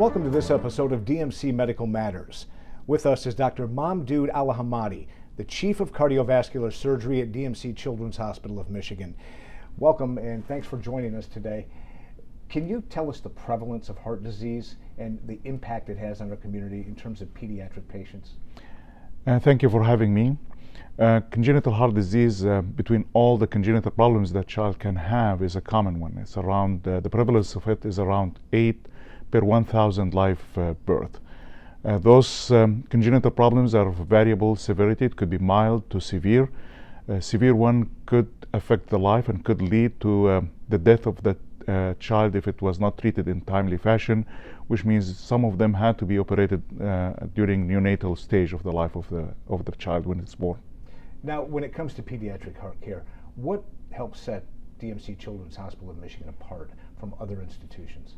Welcome to this episode of DMC Medical Matters. With us is Dr. Mamdouh Dakhel Al-Ahmadi, the Chief of Cardiovascular Surgery at DMC Childrens Hospital of Michigan. Welcome and thanks for joining us today. Can you tell us the prevalence of heart disease and the impact it has on our community in terms of pediatric patients? Thank you for having me. Congenital heart disease, between all the congenital problems that child can have, is a common one. It's around, the prevalence of it is around 8 per 1,000 live birth. Those congenital problems are of variable severity. It could be mild to severe. Severe one could affect the life and could lead to the death of the child if it was not treated in timely fashion, which means some of them had to be operated during neonatal stage of the life of the child when it's born. Now, when it comes to pediatric heart care, what helps set DMC Children's Hospital of Michigan apart from other institutions?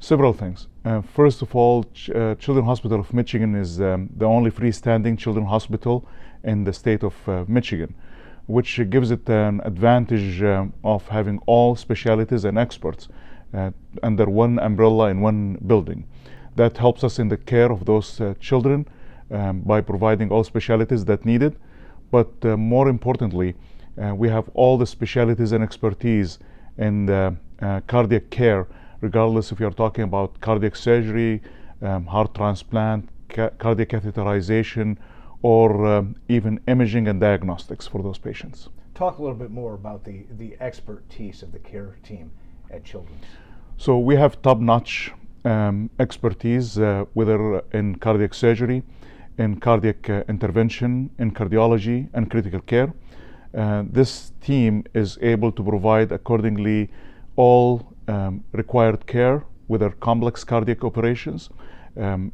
Several things. First of all, Children's Hospital of Michigan is the only freestanding children's hospital in the state of Michigan, which gives it an advantage of having all specialties and experts under one umbrella in one building. That helps us in the care of those children by providing all specialties that needed. But more importantly, we have all the specialties and expertise in the cardiac care, regardless if you're talking about cardiac surgery, heart transplant, cardiac catheterization, or even imaging and diagnostics for those patients. Talk a little bit more about the expertise of the care team at Children's. So we have top-notch expertise, whether in cardiac surgery, in cardiac intervention, in cardiology, and critical care. This team is able to provide accordingly all required care with our complex cardiac operations.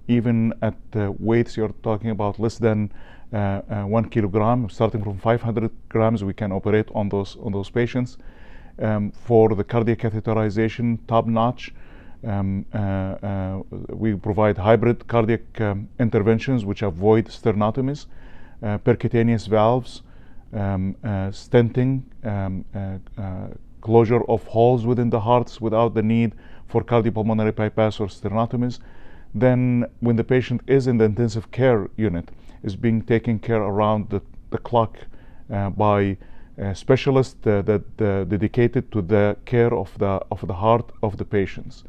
Even at weights you're talking about less than 1 kilogram, starting from 500 grams, we can operate on those patients. For the cardiac catheterization, top-notch. We provide hybrid cardiac interventions which avoid sternotomies, percutaneous valves, stenting, closure of holes within the hearts without the need for cardiopulmonary bypass or sternotomies. Then when the patient is in the intensive care unit, is being taken care around the clock by specialists that dedicated to the care of the heart of the patients.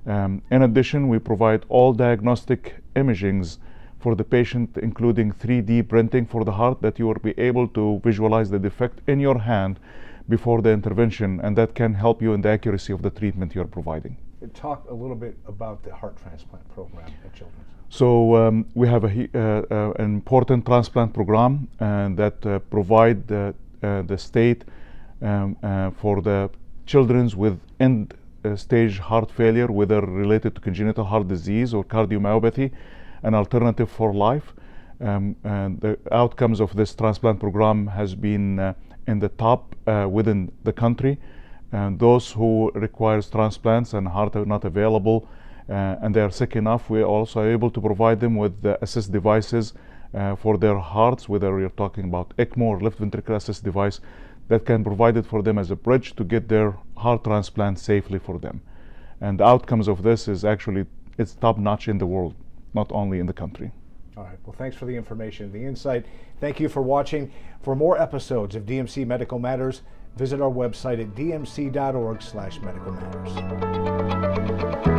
In addition, we provide all diagnostic imagings for the patient, including 3D printing for the heart, that you will be able to visualize the defect in your hand before the intervention, and that can help you in the accuracy of the treatment you're providing. Talk a little bit about the heart transplant program at Children's. So we have an important transplant program that provide the state for the children with end-stage heart failure, whether related to congenital heart disease or cardiomyopathy, an alternative for life. And the outcomes of this transplant program has been in the top within the country. And those who requires transplants and heart are not available and they are sick enough, we are also able to provide them with the assist devices for their hearts, whether you're talking about ECMO or left ventricular assist device, that can provide it for them as a bridge to get their heart transplant safely for them. And the outcomes of this is actually, it's top-notch in the world, not only in the country. All right, well, thanks for the information, the insight. Thank you for watching. For more episodes of DMC Medical Matters, visit our website at dmc.org/medicalmatters.